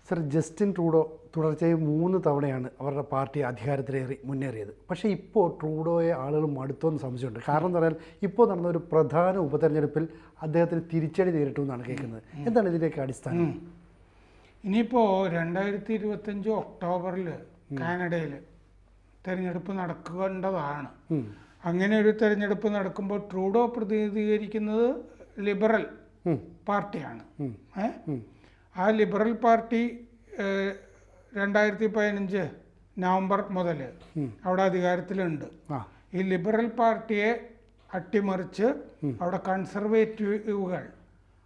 Sir, Justin Trudeau തുടർച്ചയായി 3 തവണയാണ് അവരുടെ പാർട്ടി അധികാരത്തിലേറി മുന്നേറിയത്. പക്ഷേ ഇപ്പോൾ ട്രൂഡോയെ ആളുകൾ മടുത്തോന്ന് സംശയമുണ്ട്. കാരണം എന്ന് പറഞ്ഞാൽ ഇപ്പോൾ നടന്ന ഒരു പ്രധാന ഉപതെരഞ്ഞെടുപ്പിൽ അദ്ദേഹത്തിന് തിരിച്ചടി നേരിട്ടു എന്നാണ് കേൾക്കുന്നത്. എന്താണ് ഇതിൻ്റെയൊക്കെ അടിസ്ഥാനം? ഇനിയിപ്പോൾ 2025 ഒക്ടോബറിൽ കാനഡയിൽ തെരഞ്ഞെടുപ്പ് നടക്കേണ്ടതാണ്. അങ്ങനെ ഒരു തെരഞ്ഞെടുപ്പ് നടക്കുമ്പോൾ ട്രൂഡോ പ്രതിനിധീകരിക്കുന്നത് ലിബറൽ പാർട്ടിയാണ്. ആ ലിബറൽ പാർട്ടി 2015 നവംബർ മുതൽ അവിടെ അധികാരത്തിലുണ്ട്. ഈ ലിബറൽ പാർട്ടിയെ അട്ടിമറിച്ച് അവിടെ കൺസർവേറ്റീവുകൾ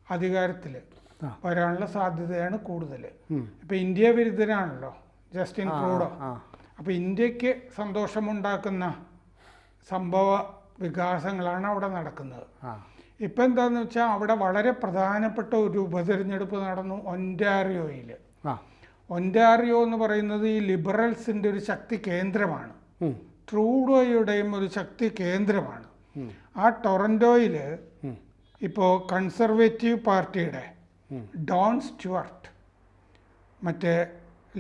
അധികാരത്തിൽ വരാനുള്ള സാധ്യതയാണ് കൂടുതൽ. ഇപ്പം ഇന്ത്യ വിരുദ്ധനാണല്ലോ ജസ്റ്റിൻ ട്രൂഡോ. അപ്പോൾ ഇന്ത്യക്ക് സന്തോഷമുണ്ടാക്കുന്ന സംഭവ വികാസങ്ങളാണ് അവിടെ നടക്കുന്നത്. ഇപ്പം എന്താണെന്ന് വെച്ചാൽ അവിടെ വളരെ പ്രധാനപ്പെട്ട ഒരു ഉപതെരഞ്ഞെടുപ്പ് നടന്നു ഒൻറ്റാറിയോയിൽ. ഒൻറ്റാറിയോ എന്ന് പറയുന്നത് ഈ ലിബറൽസിൻ്റെ ഒരു ശക്തി കേന്ദ്രമാണ്, ട്രൂഡോയുടെയും ഒരു ശക്തി കേന്ദ്രമാണ്. ആ ടൊറൻറ്റോയിൽ ഇപ്പോൾ കൺസർവേറ്റീവ് പാർട്ടിയുടെ ഡോൺ സ്റ്റുവർട്ട് മറ്റേ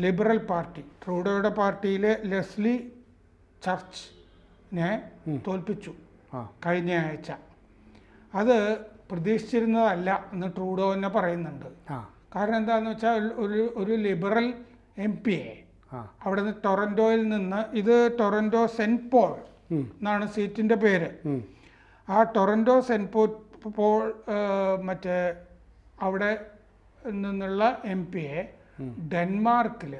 ലിബറൽ പാർട്ടി ട്രൂഡോയുടെ പാർട്ടിയിലെ ലെസ്ലി ചർച്ചിനെ തോൽപ്പിച്ചു കഴിഞ്ഞ ആഴ്ച. അത് പ്രതീക്ഷിച്ചിരുന്നതല്ല എന്ന് ട്രൂഡോ തന്നെ പറയുന്നുണ്ട്. കാരണം എന്താണെന്ന് വെച്ചാൽ ഒരു ലിബറൽ MP അവിടെ നിന്ന് ടൊറൻറ്റോയിൽ നിന്ന്, ഇത് ടൊറൻറ്റോ സെൻറ്റ് പോൾ എന്നാണ് സീറ്റിൻ്റെ പേര്. ആ ടൊറൻറ്റോ സെൻറ്റ് പോൾ മറ്റേ അവിടെ നിന്നുള്ള MP-യെ ഡെൻമാർക്കിൽ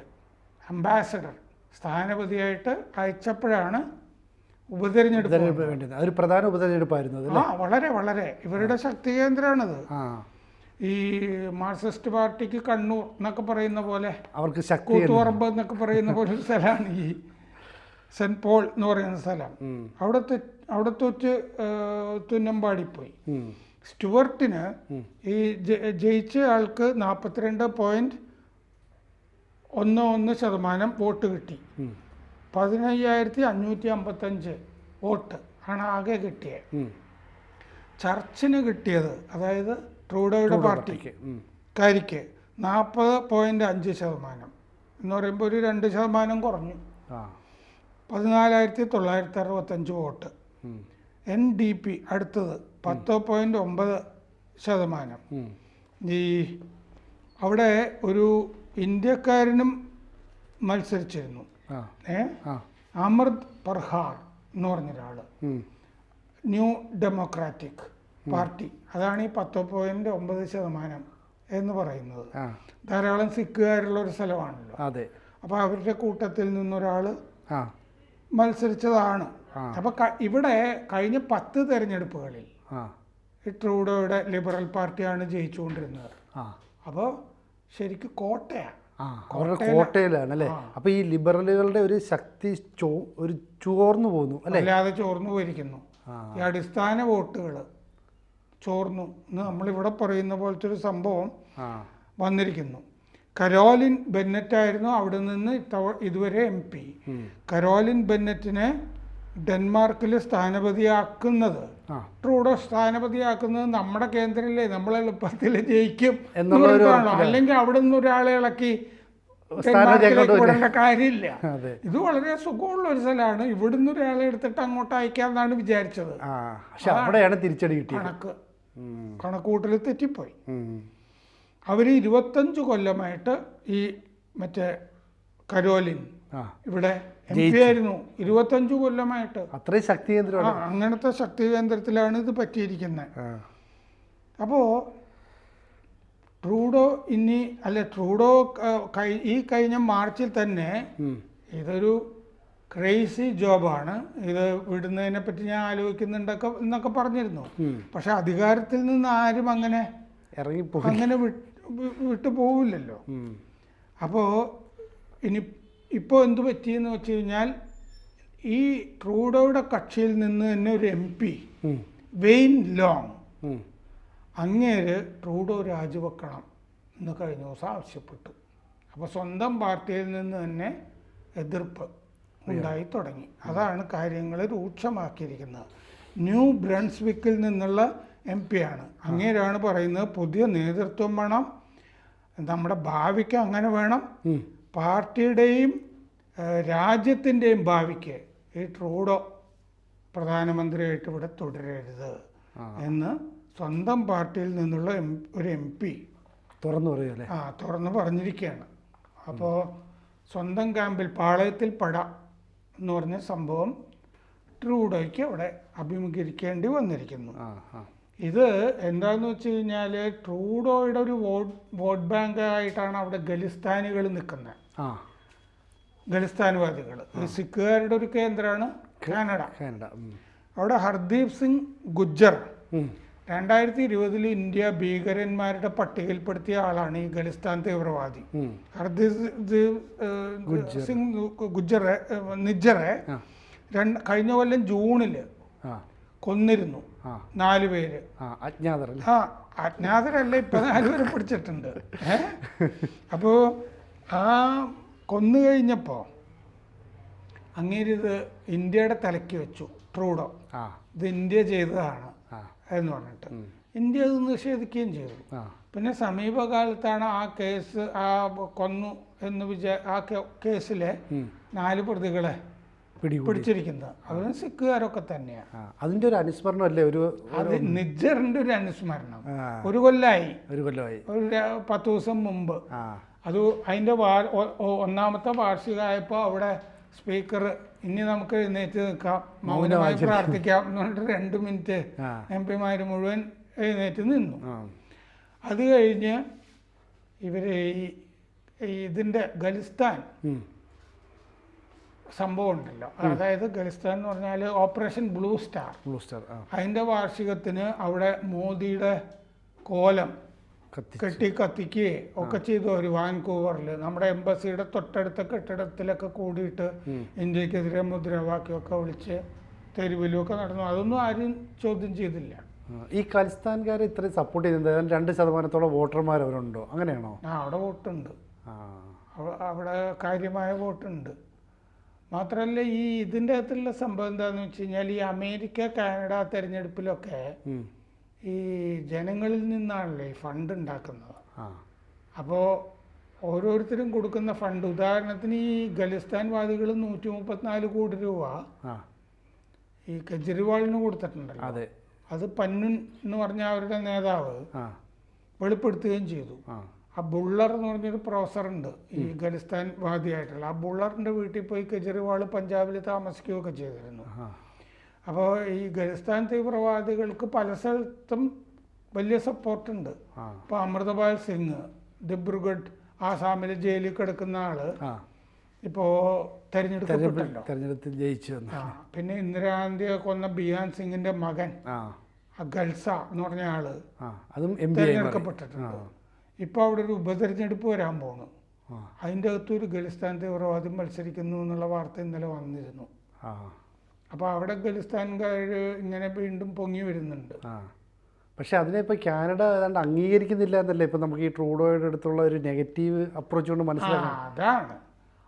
അംബാസഡർ സ്ഥാനപതിയായിട്ട് അയച്ചപ്പോഴാണ് ഉപതെരഞ്ഞെടുപ്പ്. ഒരു പ്രധാന ഉപതെരഞ്ഞെടുപ്പായിരുന്നു. വളരെ വളരെ ഇവരുടെ ശക്തി കേന്ദ്രമാണത്. ഈ മാർക്സിസ്റ്റ് പാർട്ടിക്ക് കണ്ണൂർ എന്നൊക്കെ പറയുന്ന പോലെ, അവർക്ക് കൂത്തുപറമ്പ് എന്നൊക്കെ പറയുന്ന പോലെ ഒരു സ്ഥലമാണ് ഈ സെൻറ്റ് പോൾ എന്ന് പറയുന്ന സ്ഥലം. അവിടെ തൊട്ട് തുന്നമ്പാടിപ്പോയി. സ്റ്റുവർട്ടിന് ഈ ജയിച്ച ആൾക്ക് 42.11% വോട്ട് കിട്ടി. 15,555 വോട്ട് ആണ് ആകെ കിട്ടിയത്. ചർച്ചിന് കിട്ടിയത്, അതായത് ട്രൂഡോയുടെ പാർട്ടിക്ക് 40.5% എന്ന് പറയുമ്പോൾ ഒരു 2% കുറഞ്ഞു. 14,965 വോട്ട്. NDP അടുത്തത് 10.9%. ഈ അവിടെ ഒരു ഇന്ത്യക്കാരനും മത്സരിച്ചിരുന്നു, അമൃത് പർഹാർ എന്ന് പറഞ്ഞൊരാൾ, ന്യൂ ഡെമോക്രാറ്റിക് പാർട്ടി. അതാണ് ഈ 10.9% എന്ന് പറയുന്നത്. ധാരാളം സിഖുകാരുള്ള ഒരു സ്ഥലമാണല്ലോ. അപ്പോൾ അവരുടെ കൂട്ടത്തിൽ നിന്നൊരാൾ മത്സരിച്ചതാണ്. അപ്പോൾ ഇവിടെ കഴിഞ്ഞ 10 തെരഞ്ഞെടുപ്പുകളിൽ ഈ ട്രൂഡോയുടെ ലിബറൽ പാർട്ടിയാണ് ജയിച്ചുകൊണ്ടിരുന്നത്. അപ്പോൾ ശരിക്കും കോട്ടയിലാണ് അല്ലേ? അപ്പോൾ ഈ ലിബറലുകളുടെ ഒരു ശക്തി ഒരു ചോർന്നു പോകുന്നു അല്ലേ? അല്ലാതെ ചോർന്നു പോയിരിക്കുന്നു. ഈ അടിസ്ഥാന വോട്ടുകൾ ചോർന്നു എന്ന് നമ്മളിവിടെ പറയുന്ന പോലത്തെ ഒരു സംഭവം വന്നിരിക്കുന്നു. കരോലിൻ ബെന്നറ്റ് ആയിരുന്നു അവിടെ നിന്ന് ഇതുവരെ MP. കരോലിൻ ബെന്നറ്റിനെ ഡെൻമാർക്കിൽ സ്ഥാനപതിയാക്കുന്നത്, ട്രൂഡോ സ്ഥാനപതിയാക്കുന്നത് നമ്മുടെ കേന്ദ്രത്തിലെ നമ്മൾ എളുപ്പത്തിൽ ജയിക്കും എന്നുള്ളതാണോ? അല്ലെങ്കിൽ അവിടെ നിന്ന് ഒരാളെ ഇളക്കി ഡെൻമാർക്കിലേക്ക് വിടേണ്ട കാര്യമില്ല. ഇത് വളരെ സുഖമുള്ള ഒരു സ്ഥലമാണ്. ഇവിടുന്ന് ഒരാളെ എടുത്തിട്ട് അങ്ങോട്ട് അയക്കാന്നാണ് വിചാരിച്ചത്. കണക്കൂട്ടൽ തെറ്റിപ്പോയി. അവർ 25 കൊല്ലമായിട്ട് ഈ മറ്റേ കരോലിൻ ഇവിടെ MP ആയിരുന്നു. 25 കൊല്ലമായിട്ട് അത്രയും ശക്തി കേന്ദ്രമാണ്. അങ്ങനത്തെ ശക്തി കേന്ദ്രത്തിലാണ് ഇത് പറ്റിയിരിക്കുന്നത്. അപ്പോൾ ട്രൂഡോ ട്രൂഡോ ഈ കഴിഞ്ഞ മാർച്ചിൽ തന്നെ ഇതൊരു ക്രേസി ജോബാണ്, ഇത് വിടുന്നതിനെ പറ്റി ഞാൻ ആലോചിക്കുന്നുണ്ടൊക്കെ എന്നൊക്കെ പറഞ്ഞിരുന്നു. പക്ഷെ അധികാരത്തിൽ നിന്ന് ആരും അങ്ങനെ വിട്ടു പോവില്ലല്ലോ. അപ്പോൾ ഇപ്പോൾ എന്ത് പറ്റിയെന്ന് വെച്ച് കഴിഞ്ഞാൽ ഈ ട്രൂഡോയുടെ കക്ഷിയിൽ നിന്ന് തന്നെ ഒരു MP വെയിൻ ലോങ് അങ്ങേര് ട്രൂഡോ രാജിവെക്കണം എന്ന് കഴിഞ്ഞ ദിവസം ആവശ്യപ്പെട്ടു. അപ്പോൾ സ്വന്തം പാർട്ടിയിൽ നിന്ന് തന്നെ എതിർപ്പ് ഉണ്ടായി തുടങ്ങി. അതാണ് കാര്യങ്ങൾ രൂക്ഷമാക്കിയിരിക്കുന്നത്. ന്യൂ ബ്രൺസ്വിക്കിൽ നിന്നുള്ള MP ആണ്. അങ്ങേരാണ് പറയുന്നത് പുതിയ നേതൃത്വം വേണം, നമ്മുടെ ഭാവിക്ക് അങ്ങനെ വേണം. പാർട്ടിയുടെയും രാജ്യത്തിൻ്റെയും ഭാവിക്ക് ഈ ട്രൂഡോ പ്രധാനമന്ത്രിയായിട്ട് ഇവിടെ തുടരരുത് എന്ന് സ്വന്തം പാർട്ടിയിൽ നിന്നുള്ള ഒരു MP തുറന്നു പറയുമല്ലേ? തുറന്ന് പറഞ്ഞിരിക്കുകയാണ്. അപ്പോൾ സ്വന്തം ക്യാമ്പിൽ പാളയത്തിൽ പട എന്ന് പറഞ്ഞ സംഭവം ട്രൂഡോയ്ക്ക് അവിടെ അഭിമുഖീകരിക്കേണ്ടി വന്നിരിക്കുന്നു. ഇത് എന്താണെന്ന് വെച്ച് കഴിഞ്ഞാൽ ട്രൂഡോയുടെ ഒരു വോട്ട് ബാങ്ക് ആയിട്ടാണ് അവിടെ ഖലിസ്ഥാനികൾ നിൽക്കുന്നത്. ഖലിസ്ഥാൻവാദികൾ, സിഖുകാരുടെ ഒരു കേന്ദ്രമാണ് കാനഡ. അവിടെ ഹർദീപ് സിംഗ് ഗുജ്ജർ 2020 ഇന്ത്യ ഭീകരന്മാരുടെ പട്ടികയിൽപ്പെടുത്തിയ ആളാണ് ഈ ഖലിസ്ഥാൻ തീവ്രവാദി. ഹർദീപ് സിംഗ് നിജ്ജറെ കഴിഞ്ഞ കൊല്ലം ജൂണിൽ കൊന്നിരുന്നു 4 പേര്. അജ്ഞാതരല്ല, ഇപ്പൊ 4 പേരെ പിടിച്ചിട്ടുണ്ട്. അപ്പോൾ ആ കൊന്നു കഴിഞ്ഞപ്പോ അങ്ങേരിത് ഇന്ത്യയുടെ തലയ്ക്ക് വെച്ചു ട്രൂഡോ. ഇത് ഇന്ത്യ ചെയ്തതാണ് എന്ന് പറഞ്ഞിട്ട് ഇന്ത്യ അത് നിഷേധിക്കുകയും ചെയ്തു. പിന്നെ സമീപകാലത്താണ് ആ കേസ് കൊന്നു എന്ന് ആ കേസിലെ 4 പ്രതികളെ പിടിച്ചിരിക്കുന്നത്. അവരും സിഖുകാരൊക്കെ തന്നെയാണ്. അതിന്റെ ഒരു അനുസ്മരണം അല്ലേ? അത് നിജ്ജറിന്റെ ഒരു അനുസ്മരണം ഒരു കൊല്ലമായി ഒരു 10 ദിവസം മുമ്പ്. അത് അതിന്റെ 1ാമത്തെ വാർഷികമായപ്പോൾ അവിടെ സ്പീക്കർ ഇനി നമുക്ക് എഴുന്നേറ്റ് നിൽക്കാം, മൗനമായി പ്രാർത്ഥിക്കാം എന്ന് പറഞ്ഞിട്ട് 2 മിനിറ്റ് MP മുഴുവൻ എഴുന്നേറ്റ് നിന്നു. അത് കഴിഞ്ഞ് ഇവര് ഇതിന്റെ ഖലിസ്ഥാൻ സംഭവം ഉണ്ടല്ലോ, അതായത് ഖലിസ്ഥാൻ എന്ന് പറഞ്ഞാൽ ഓപ്പറേഷൻ ബ്ലൂ സ്റ്റാർ, അതിന്റെ വാർഷികത്തിന് അവിടെ മോദിയുടെ കോലം കത്തിക്കുകയും ഒക്കെ ചെയ്തു. ഒരു വാൻകൂവറിൽ നമ്മുടെ എംബസിയുടെ തൊട്ടടുത്ത കെട്ടിടത്തിലൊക്കെ കൂടിയിട്ട് ഇന്ത്യക്കെതിരെ മുദ്രാവാക്യമൊക്കെ വിളിച്ച് തെരുവിലുമൊക്കെ നടന്നു. അതൊന്നും ആരും ചോദ്യം ചെയ്തില്ല. ഈ ഖലിസ്ഥാൻകാരെ ഇത്രയും സപ്പോർട്ട് ചെയ്യുന്നത് 2% വോട്ടർമാർ അവരുണ്ടോ? അങ്ങനെയാണോ? അവിടെ വോട്ടുണ്ട്, അവിടെ കാര്യമായ വോട്ടുണ്ട്. മാത്രമല്ല ഈ ഇതിൻ്റെ അകത്തുള്ള സംഭവം എന്താണെന്ന് വെച്ച് കഴിഞ്ഞാൽ ഈ അമേരിക്ക കാനഡ തെരഞ്ഞെടുപ്പിലൊക്കെ ഈ ജനങ്ങളിൽ നിന്നാണല്ലോ ഈ ഫണ്ട് ഉണ്ടാക്കുന്നത്. അപ്പോൾ ഓരോരുത്തരും കൊടുക്കുന്ന ഫണ്ട്, ഉദാഹരണത്തിന് ഈ ഖലിസ്ഥാൻവാദികൾ 134 കോടി രൂപ ഈ കെജ്രിവാളിന് കൊടുത്തിട്ടുണ്ടല്ലോ. അത് പന്നുൻ എന്ന് പറഞ്ഞ അവരുടെ നേതാവ് വെളിപ്പെടുത്തുകയും ചെയ്തു. ആ ബുള്ളർ എന്ന് പറഞ്ഞൊരു പ്രൊഫസറുണ്ട് ഈ ഖലിസ്ഥാൻ വാദിയായിട്ടുള്ള. ആ ബുള്ളറിൻ്റെ വീട്ടിൽ പോയി കെജ്രിവാൾ പഞ്ചാബിൽ താമസിക്കുകയൊക്കെ ചെയ്തിരുന്നു. അപ്പോൾ ഈ ഖലിസ്ഥാൻ തീവ്രവാദികൾക്ക് പല സ്ഥലത്തും വലിയ സപ്പോർട്ടുണ്ട്. ഇപ്പോൾ അമൃതപാൽ സിംഗ് ദിബ്രുഗഡ് ആസാമിൽ ജയിലിൽ കിടക്കുന്ന ആള് ഇപ്പോൾ തെരഞ്ഞെടുപ്പിൽ ജയിച്ചു. പിന്നെ ഇന്ദിരാഗാന്ധിയെ കൊന്ന ബിയാൻ സിംഗിന്റെ മകൻ ഗൽസ എന്ന് പറഞ്ഞ ആള് തെരഞ്ഞെടുക്കപ്പെട്ടിട്ടുണ്ട്. ഇപ്പോൾ അവിടെ ഒരു ഉപതെരഞ്ഞെടുപ്പ് വരാൻ പോണു. അതിൻ്റെ അകത്തൊരു ഖലിസ്ഥാൻ തീവ്രവാദി മത്സരിക്കുന്നു എന്നുള്ള വാർത്ത ഇന്നലെ വന്നിരുന്നു. അപ്പോൾ അവിടെ ഖലിസ്ഥാൻകാർ ഇങ്ങനെ വീണ്ടും പൊങ്ങി വരുന്നുണ്ട്. പക്ഷെ അതിനെ ഇപ്പോൾ കാനഡ ഏതാണ്ട് അംഗീകരിക്കുന്നില്ല എന്നല്ലേ ഇപ്പം നമുക്ക് ഈ ട്രൂഡോയുടെ അടുത്തുള്ള ഒരു നെഗറ്റീവ് അപ്രോച്ച് കൊണ്ട് മനസ്സിലാക്കാം. അതാണ്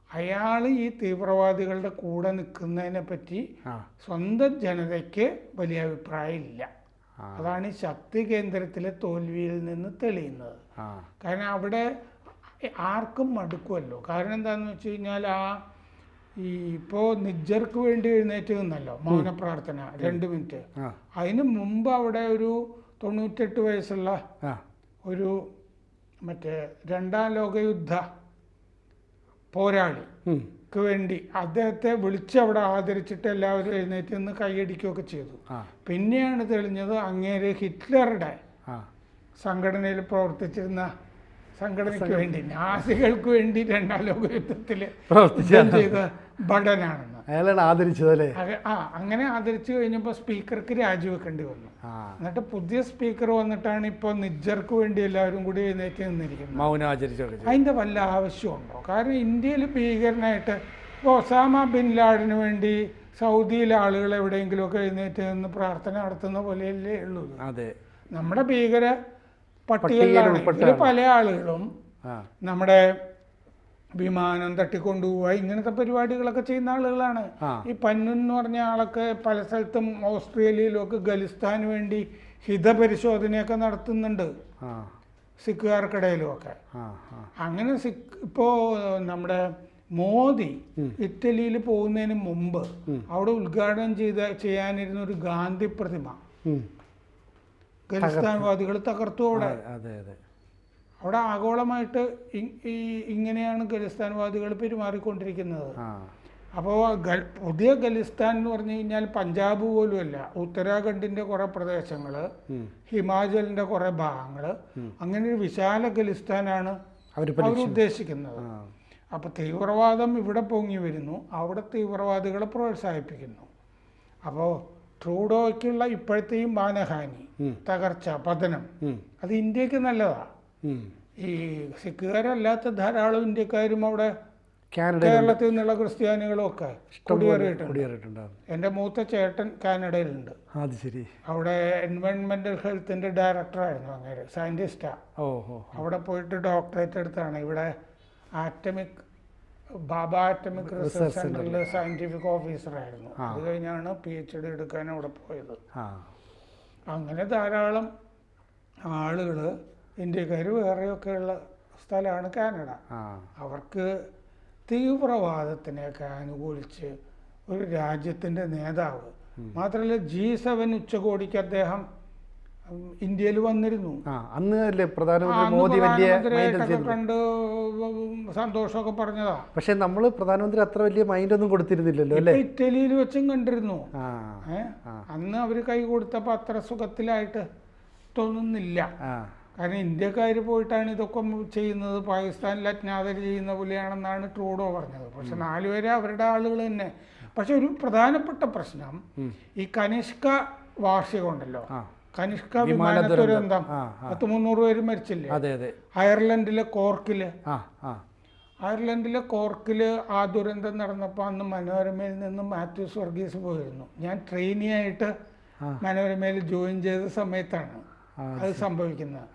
അയാൾ ഈ തീവ്രവാദികളുടെ കൂടെ നിൽക്കുന്നതിനെ പറ്റി സ്വന്തം ജനതയ്ക്ക് വലിയ അഭിപ്രായമില്ല. അതാണ് ഈ ശക്തി കേന്ദ്രത്തിലെ തോൽവിയിൽ നിന്ന് തെളിയുന്നത്. കാരണം അവിടെ ആർക്കും മടുക്കുമല്ലോ. കാരണം എന്താണെന്ന് വെച്ച് കഴിഞ്ഞാൽ ഈ ഇപ്പോൾ നിജ്ജർക്ക് വേണ്ടി എഴുന്നേറ്റ് നിന്നല്ലോ മൗനപ്രാർത്ഥന 2 മിനിറ്റ്. അതിന് മുമ്പ് അവിടെ ഒരു 98 വയസ്സുള്ള ഒരു മറ്റേ 2ാം ലോകയുദ്ധ പോരാളിക്ക് വേണ്ടി അദ്ദേഹത്തെ വിളിച്ച് അവിടെ ആദരിച്ചിട്ട് എല്ലാവരും എഴുന്നേറ്റ് നിന്ന് കൈയടിക്കുകയൊക്കെ ചെയ്തു. പിന്നെയാണ് തെളിഞ്ഞത് അങ്ങേര് ഹിറ്റ്ലറുടെ സംഘടനയിൽ പ്രവർത്തിച്ചിരുന്ന സംഘടനയ്ക്ക് വേണ്ടി, നാസികൾക്ക് വേണ്ടി 2ാം ലോകയുദ്ധത്തിൽ ചെയ്ത ഭടനാണെന്ന് അയാളാണ് ആദരിച്ചതല്ലേ. അങ്ങനെ ആദരിച്ചു കഴിഞ്ഞപ്പോൾ സ്പീക്കർക്ക് രാജിവെക്കേണ്ടി വന്നു. എന്നിട്ട് പുതിയ സ്പീക്കർ വന്നിട്ടാണ് ഇപ്പോൾ നിജ്ജർക്ക് വേണ്ടി എല്ലാവരും കൂടി എഴുന്നേറ്റ് നിന്നിരിക്കുന്നത്. അതിൻ്റെ വല്ല ആവശ്യമുണ്ടോ? കാരണം ഇന്ത്യയിൽ ഭീകരനായിട്ട് ഇപ്പോൾ ഒസാമ ബിൻ ലാഡന് വേണ്ടി സൗദിയിലെ ആളുകൾ എവിടെയെങ്കിലുമൊക്കെ എഴുന്നേറ്റ് നിന്ന് പ്രാർത്ഥന നടത്തുന്ന പോലെയല്ലേ ഉള്ളൂ. നമ്മുടെ ഭീകര പട്ടികയിലാണ് പല ആളുകളും നമ്മുടെ വിമാനം തട്ടിക്കൊണ്ടുപോവുക ഇങ്ങനത്തെ പരിപാടികളൊക്കെ ചെയ്യുന്ന ആളുകളാണ്. ഈ പന്നുൻ എന്ന് പറഞ്ഞ ആളൊക്കെ പല സ്ഥലത്തും ഓസ്ട്രേലിയയിലും ഒക്കെ ഖലിസ്ഥാന് വേണ്ടി ഹിതപരിശോധനയൊക്കെ നടത്തുന്നുണ്ട്. സിഖുകാർക്കിടയിലുമൊക്കെ. അങ്ങനെ ഇപ്പോൾ നമ്മുടെ മോദി ഇറ്റലിയിൽ പോകുന്നതിന് മുമ്പ് അവിടെ ഉദ്ഘാടനം ചെയ്യാനിരുന്ന ഒരു ഗാന്ധി പ്രതിമ ഖലിസ്ഥാൻവാദികൾ തകർത്തു. അവിടെ ആഗോളമായിട്ട് ഇങ്ങനെയാണ് ഖലിസ്ഥാൻവാദികൾ പെരുമാറിക്കൊണ്ടിരിക്കുന്നത്. അപ്പോൾ പുതിയ ഖലിസ്ഥാൻ എന്ന് പറഞ്ഞു കഴിഞ്ഞാൽ പഞ്ചാബ് പോലുമല്ല, ഉത്തരാഖണ്ഡിൻ്റെ കുറേ പ്രദേശങ്ങൾ, ഹിമാചലിൻ്റെ കുറേ ഭാഗങ്ങൾ, അങ്ങനെ ഒരു വിശാല ഖലിസ്ഥാനാണ് അവർ ഉദ്ദേശിക്കുന്നത്. അപ്പോൾ തീവ്രവാദം ഇവിടെ പൊങ്ങി വരുന്നു, അവിടെ തീവ്രവാദികളെ പ്രോത്സാഹിപ്പിക്കുന്നു. അപ്പോൾ ട്രൂഡോയ്ക്കുള്ള ഇപ്പോഴത്തെയും മാനഹാനി, തകർച്ച, പതനം അത് ഇന്ത്യക്ക് നല്ലതാണ്. ഈ സിഖുകാരല്ലാത്ത ധാരാളം ഇന്ത്യക്കാരും അവിടെ കേരളത്തിൽ നിന്നുള്ള ക്രിസ്ത്യാനികളും ഒക്കെ കുടിയേറിയിട്ടുണ്ട്. എൻ്റെ മൂത്ത ചേട്ടൻ കാനഡയിലുണ്ട്. അത് ശരി. അവിടെ എൻവയോൺമെന്റൽ ഹെൽത്തിന്റെ ഡയറക്ടറായിരുന്നു, അങ്ങനെ സയന്റിസ്റ്റാ. അവിടെ പോയിട്ട് ഡോക്ടറേറ്റ് എടുത്താണ്. ഇവിടെ ആറ്റമിക് റിസർച്ച് സെന്ററിൽ സയന്റിഫിക് ഓഫീസറായിരുന്നു. അത് കഴിഞ്ഞാണ് PhD എടുക്കാൻ അവിടെ പോയത്. അങ്ങനെ ധാരാളം ആളുകൾ, ഇന്ത്യക്കാർ വേറെയൊക്കെയുള്ള സ്ഥലമാണ് കാനഡ. അവർക്ക് തീവ്രവാദത്തിനെയൊക്കെ അനുകൂലിച്ച് ഒരു രാജ്യത്തിൻ്റെ നേതാവ്, മാത്രമല്ല G7 ഉച്ചകോടിക്ക് അദ്ദേഹം ഇന്ത്യയിൽ വന്നിരുന്നു. അന്ന് അല്ലേ പ്രധാനമന്ത്രി മോദി കണ്ട് സന്തോഷമൊക്കെ പറഞ്ഞതാ. പക്ഷെ നമ്മൾ പ്രധാനമന്ത്രി അത്ര വലിയ മൈൻഡ് ഒന്നും കൊടുത്തിരുന്നില്ലല്ലോ അല്ലേ? ഇറ്റലിയിൽ വെച്ചും കണ്ടിരുന്നു. അന്ന് അവർ കൈ കൊടുത്തപ്പോൾ അത്ര സുഖത്തിലായിട്ട് തോന്നുന്നില്ല. കാരണം ഇന്ത്യക്കാർ പോയിട്ടാണ് ഇതൊക്കെ ചെയ്യുന്നത്, പാകിസ്ഥാനിൽ അജ്ഞാതർ ചെയ്യുന്ന പോലെയാണെന്നാണ് ട്രൂഡോ പറഞ്ഞത്. പക്ഷെ 4 പേരെ അവരുടെ ആളുകൾ തന്നെ. പക്ഷെ ഒരു പ്രധാനപ്പെട്ട പ്രശ്നം, ഈ കനിഷ്ക വാർഷികം ഉണ്ടല്ലോ, കനിഷ്ക വിമാന ദുരന്തം, 300 പേര് മരിച്ചില്ലേ അയർലൻഡിലെ കോർക്കില്. ആ ദുരന്തം നടന്നപ്പോൾ അന്ന് മനോരമയിൽ നിന്ന് മാത്യൂസ് വർഗീസ് പോയിരുന്നു. ഞാൻ ട്രെയിനിയായിട്ട് മനോരമയിൽ ജോയിൻ ചെയ്ത സമയത്താണ് അത് സംഭവിക്കുന്നത്.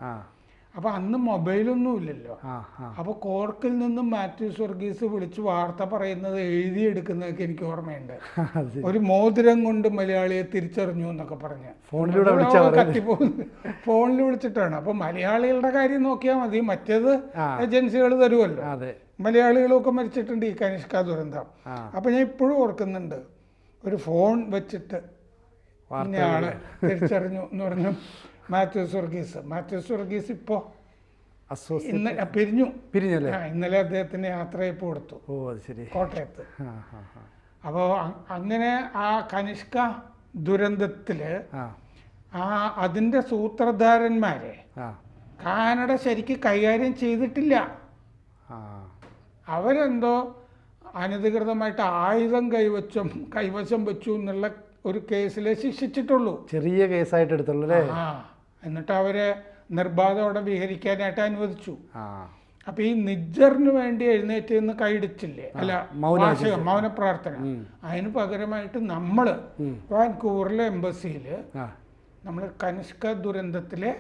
അപ്പോൾ അന്ന് മൊബൈലൊന്നും ഇല്ലല്ലോ. അപ്പോൾ കോർക്കിൽ നിന്നും മാത്യൂസ് വർഗീസ് വിളിച്ച് വാർത്ത പറയുന്നത് എഴുതിയെടുക്കുന്നതൊക്കെ എനിക്ക് ഓർമ്മയുണ്ട്. ഒരു മോതിരം കൊണ്ട് മലയാളിയെ തിരിച്ചറിഞ്ഞു എന്നൊക്കെ പറഞ്ഞ് ഫോണിൽ വിളിച്ചിട്ടാണ്. അപ്പോൾ മലയാളികളുടെ കാര്യം നോക്കിയാൽ മതി, മറ്റേത് ഏജൻസികൾ തരുമല്ലോ. മലയാളികളൊക്കെ മരിച്ചിട്ടുണ്ട് ഈ കനിഷ്ക ദുരന്തം. അപ്പോൾ ഞാൻ ഇപ്പോഴും ഓർക്കുന്നുണ്ട്, ഒരു ഫോൺ വെച്ചിട്ട് ഇന്നയാള് തിരിച്ചറിഞ്ഞു എന്ന് പറഞ്ഞു മാത്യൂസ് വർഗീസ് ഇപ്പോൾ പിരിഞ്ഞല്ലേ? ഇന്നലെ അദ്ദേഹത്തിന് യാത്രയപ്പ് കൊടുത്തു കോട്ടയത്ത്. അപ്പോൾ അങ്ങനെ ആ കനിഷ്ക ദുരന്തത്തില് അതിൻ്റെ സൂത്രധാരന്മാരെ കാനഡ ശരിക്ക് കൈകാര്യം ചെയ്തിട്ടില്ല. അവരെന്തോ അനധികൃതമായിട്ട് ആയുധം കൈവശം വെച്ചു എന്നുള്ള ഒരു കേസിലെ ശിക്ഷിച്ചിട്ടുള്ളൂ. ചെറിയ കേസായിട്ട് എടുത്തുള്ളൂ. എന്നിട്ട് അവരെ നിർബാധയോടെ വിഹരിക്കാനായിട്ട് അനുവദിച്ചു. അപ്പൊ ഈ നിജ്ജറിന് വേണ്ടി എഴുന്നേറ്റ് നിന്ന് കൈയിടിച്ചില്ലേ, അല്ല മൗന പ്രാർത്ഥന, അതിന് പകരമായിട്ട് നമ്മള് വാൻകൂവറിലെ എംബസിയില് നമ്മൾ കനിഷ്ക ദുരന്തത്തിലെ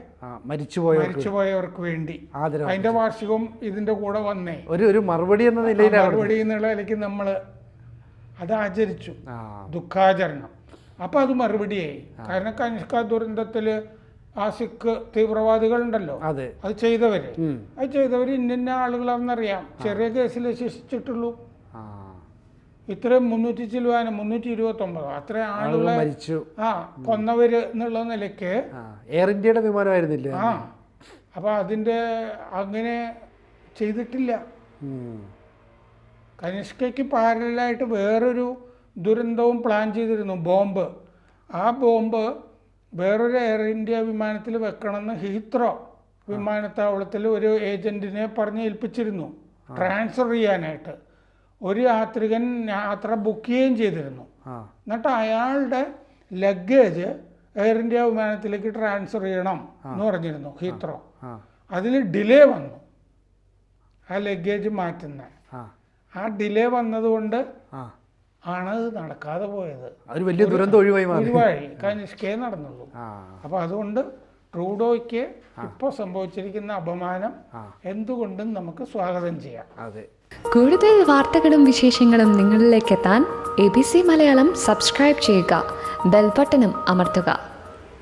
മരിച്ചുപോയവർക്ക് വേണ്ടി അതിന്റെ വാർഷികവും ഇതിന്റെ കൂടെ വന്നേ ഒരു മറുപടി എന്നുള്ള നിലയ്ക്ക് നമ്മള് അത് ആചരിച്ചു, ദുഃഖാചരണം. അപ്പൊ അത് മറുപടിയായി. കാരണം കനിഷ്ക ദുരന്തത്തില് ആ സിഖ് തീവ്രവാദികളുണ്ടല്ലോ, അത് ചെയ്തവര് ഇന്ന ആളുകളാണെന്നറിയാം. ചെറിയ കേസിൽ ശിക്ഷിച്ചിട്ടുള്ളൂ. ഇത്രയും 329 അത്ര ആളുകളെ കൊന്നവര് എന്നുള്ള നിലയ്ക്ക് എയർ ഇന്ത്യയുടെ വിമാനമായിരുന്നില്ല. അപ്പൊ അതിന്റെ അങ്ങനെ ചെയ്തിട്ടില്ല. കനിഷ്കയ്ക്ക് പാരലായിട്ട് വേറൊരു ദുരന്തവും പ്ലാൻ ചെയ്തിരുന്നു, ബോംബ്. ആ ബോംബ് വേറൊരു എയർ ഇന്ത്യ വിമാനത്തിൽ വെക്കണമെന്ന് ഹീത്രോ വിമാനത്താവളത്തിൽ ഒരു ഏജന്റിനെ പറഞ്ഞ് ഏൽപ്പിച്ചിരുന്നു ട്രാൻസ്ഫർ ചെയ്യാനായിട്ട്. ഒരു യാത്രികൻ യാത്ര ബുക്ക് ചെയ്യുകയും ചെയ്തിരുന്നു. എന്നിട്ട് അയാളുടെ ലഗേജ് എയർ ഇന്ത്യ വിമാനത്തിലേക്ക് ട്രാൻസ്ഫർ ചെയ്യണം എന്ന് പറഞ്ഞിരുന്നു ഹീത്രോ. അതിൽ ഡിലേ വന്നു ആ ലഗേജ് മാറ്റുന്ന. ആ ഡിലേ വന്നതുകൊണ്ട് ആണ് അത് നടക്കാതെ പോയത്. വലിയ ദുരന്തം ഒഴിവായി കനിഷ്കയെ നടന്നുള്ളൂ. അപ്പൊ അതുകൊണ്ട് ട്രൂഡോയ്ക്ക് ഇപ്പോൾ സംഭവിച്ചിരിക്കുന്ന അപമാനം എന്തുകൊണ്ടും നമുക്ക് സ്വാഗതം ചെയ്യാം. കൂടുതൽ വാർത്തകളും വിശേഷങ്ങളും നിങ്ങളിലേക്ക് എത്താൻ ABC മലയാളം സബ്സ്ക്രൈബ് ചെയ്യുക, ബെൽ ബട്ടണും അമർത്തുക.